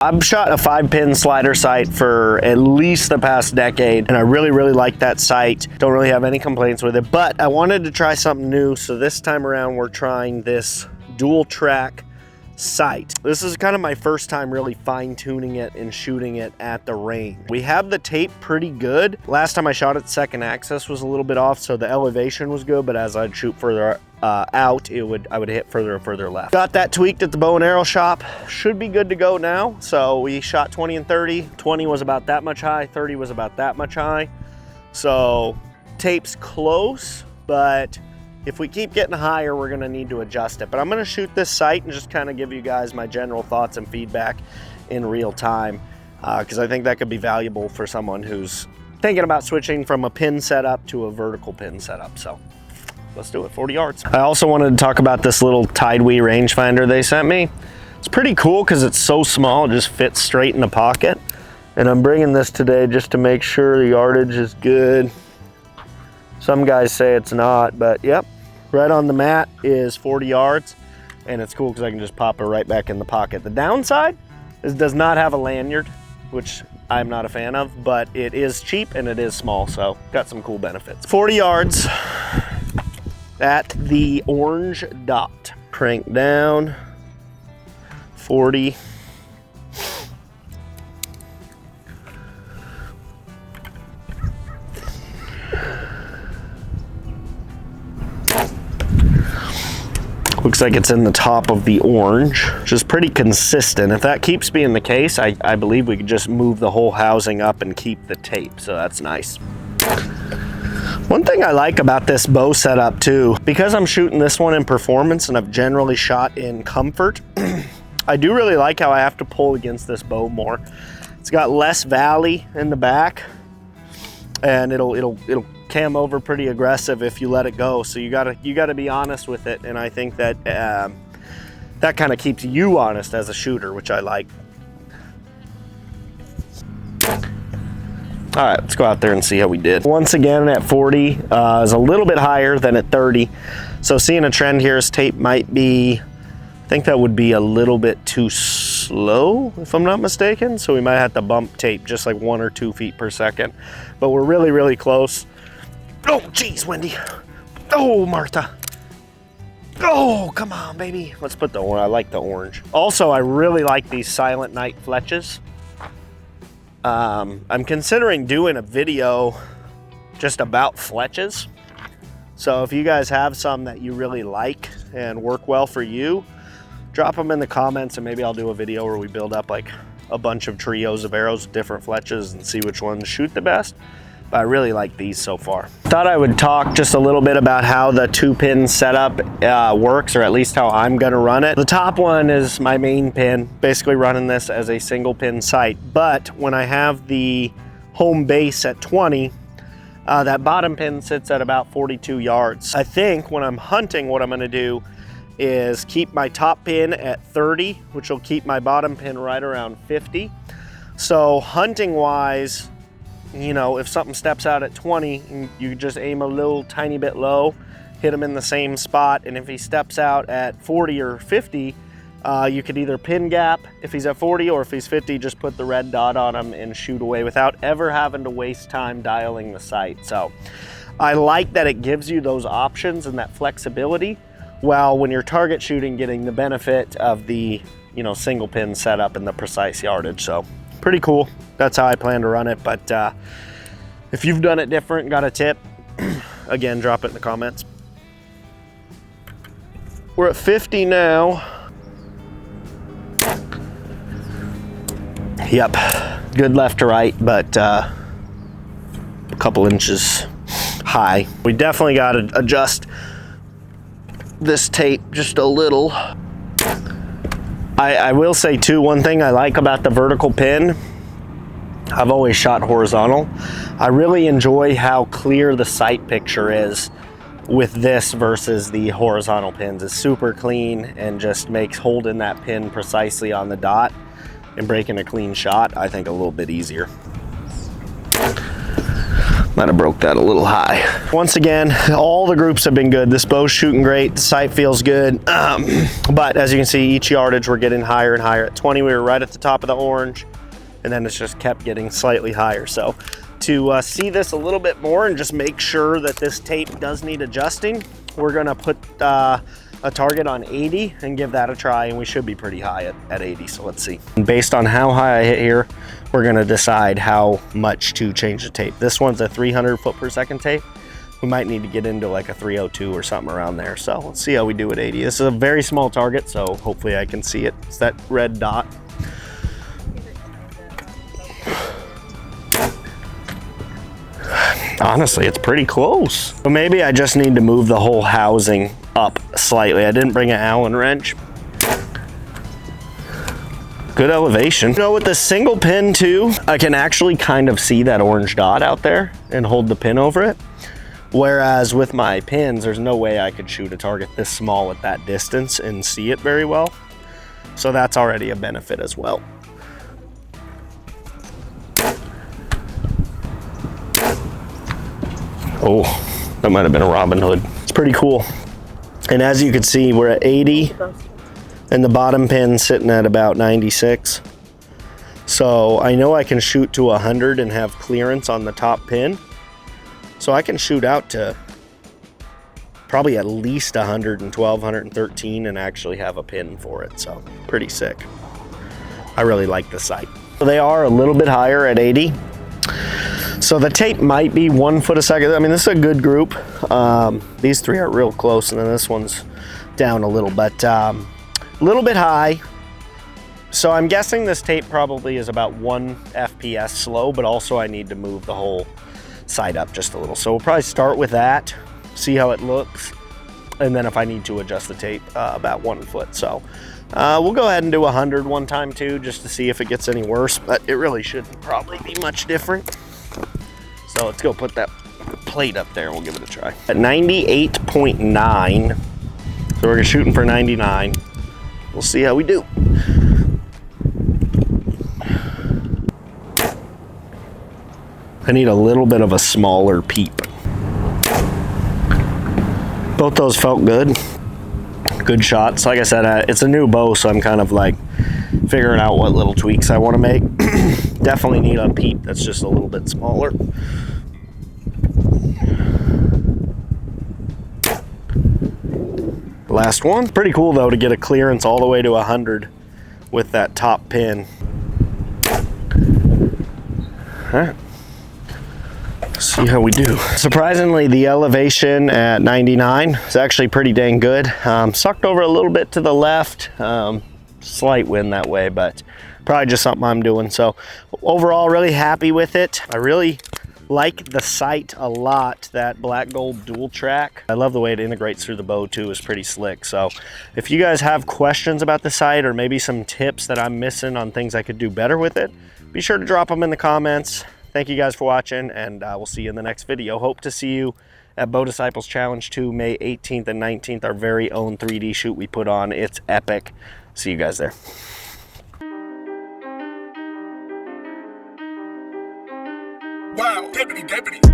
I've shot a 5-pin slider sight for at least the past decade, and I really like that sight. Don't really have any complaints with it, but I wanted to try something new, so this time around we're trying this dual track sight. This is kind of my first time really fine-tuning it and shooting it at the range. We have the tape pretty good. Last time I shot it, second axis was a little bit off, so the elevation was good, but as I'd shoot further out, I would hit further and further left. Got that tweaked at the bow and arrow shop. Should be good to go now. So we shot 20 and 30. 20 was about that much high, 30 was about that much high. So tape's close, but if we keep getting higher, we're gonna need to adjust it. But I'm gonna shoot this sight and just kind of give you guys my general thoughts and feedback in real time, because I think that could be valuable for someone who's thinking about switching from a pin setup to a vertical pin setup. So let's do it, 40 yards. I also wanted to talk about this little Tidewee rangefinder they sent me. It's pretty cool because it's so small, it just fits straight in the pocket. And I'm bringing this today just to make sure the yardage is good. Some guys say it's not, but yep, right on the mat is 40 yards, and it's cool because I can just pop it right back in the pocket. The downside is it does not have a lanyard, which I'm not a fan of, but it is cheap and it is small, so got some cool benefits. 40 yards at the orange dot. Crank down, 40. Looks like it's in the top of the orange, which is pretty consistent. If that keeps being the case, I believe we could just move the whole housing up and keep the tape, so that's nice. One thing I like about this bow setup too, because I'm shooting this one in performance and I've generally shot in comfort, I do really like how I have to pull against this bow more. It's got less valley in the back, and it'll cam over pretty aggressive if you let it go. So you gotta be honest with it, and I think that that kind of keeps you honest as a shooter, which I like. All right, let's go out there and see how we did. Once again, at 40 is a little bit higher than at 30. So seeing a trend here is tape might be, I think that would be a little bit too slow, if I'm not mistaken. So we might have to bump tape just like 1 or 2 feet per second. But we're really close. Oh, geez, Wendy. Oh, Martha. Oh, come on, baby. Let's put the orange. I like the orange. Also, I really like these Silent Night fletches. I'm considering doing a video just about fletches. So if you guys have some that you really like and work well for you, drop them in the comments and maybe I'll do a video where we build up like a bunch of trios of arrows with different fletches and see which ones shoot the best. But I really like these so far. Thought I would talk just a little bit about how the 2-pin setup works, or at least how I'm gonna run it. The top one is my main pin, basically running this as a single pin sight. But when I have the home base at 20, that bottom pin sits at about 42 yards. I think when I'm hunting, what I'm gonna do is keep my top pin at 30, which will keep my bottom pin right around 50. So hunting wise, you know, if something steps out at 20, you just aim a little tiny bit low, hit him in the same spot, and if he steps out at 40 or 50, you could either pin gap if he's at 40, or if he's 50, just put the red dot on him and shoot away without ever having to waste time dialing the sight. So I like that it gives you those options and that flexibility, while when you're target shooting, getting the benefit of the, you know, single pin setup and the precise yardage. So pretty cool. That's how I plan to run it. But if you've done it different, got a tip, again, drop it in the comments. We're at 50 now. Yep, good left to right, but a couple inches high. We definitely got to adjust this tape just a little. I will say too, one thing I like about the vertical pin, I've always shot horizontal. I really enjoy how clear the sight picture is with this versus the horizontal pins. It's super clean and just makes holding that pin precisely on the dot and breaking a clean shot, I think, a little bit easier. Might have broke that a little high. Once again, all the groups have been good. This bow's shooting great. The sight feels good. But as you can see, each yardage we're getting higher and higher. At 20, we were right at the top of the orange, and then it's just kept getting slightly higher. So to see this a little bit more and just make sure that this tape does need adjusting, we're gonna put a target on 80 and give that a try, and we should be pretty high at 80, so let's see. And based on how high I hit here, we're gonna decide how much to change the tape. This one's a 300 foot per second tape. We might need to get into like a 302 or something around there. So let's see how we do at 80. This is a very small target, so hopefully I can see it. It's that red dot. Honestly, it's pretty close. So maybe I just need to move the whole housing up slightly. I didn't bring an Allen wrench. Good elevation. You know, with the single pin too, I can actually kind of see that orange dot out there and hold the pin over it. Whereas with my pins, there's no way I could shoot a target this small at that distance and see it very well. So that's already a benefit as well. Oh, that might have been a Robin Hood. It's pretty cool. And as you can see, we're at 80 and the bottom pin sitting at about 96. So I know I can shoot to 100 and have clearance on the top pin. So I can shoot out to probably at least 112, 113 and actually have a pin for it. So pretty sick. I really like the sight. So they are a little bit higher at 80. So the tape might be 1 foot a second. I mean, this is a good group. These three are real close, and then this one's down a little, but a little bit high. So I'm guessing this tape probably is about 1 FPS slow, but also I need to move the whole side up just a little. So we'll probably start with that, see how it looks, and then if I need to adjust the tape, about 1 foot. So we'll go ahead and do 100 one time too, just to see if it gets any worse, but it really shouldn't probably be much different. So let's go put that plate up there and we'll give it a try. At 98.9, so we're shooting for 99. We'll see how we do. I need a little bit of a smaller peep. Both those felt good. Good shots. Like I said, it's a new bow, so I'm kind of like figuring out what little tweaks I want to make. Definitely need a peep that's just a little bit smaller. Last one. Pretty cool though to get a clearance all the way to 100 with that top pin. All right. See how we do. Surprisingly, the elevation at 99 is actually pretty dang good. Sucked over a little bit to the left. Slight wind that way, but probably just something I'm doing. So overall, really happy with it. I really like the sight a lot, that black gold dual track. I love the way it integrates through the bow too. It's pretty slick. So if you guys have questions about the sight or maybe some tips that I'm missing on things I could do better with it, be sure to drop them in the comments. Thank you guys for watching, and we'll see you in the next video. Hope to see you at Bow Disciples Challenge 2, May 18th and 19th, our very own 3D shoot we put on. It's epic. See you guys there. Wow, deputy.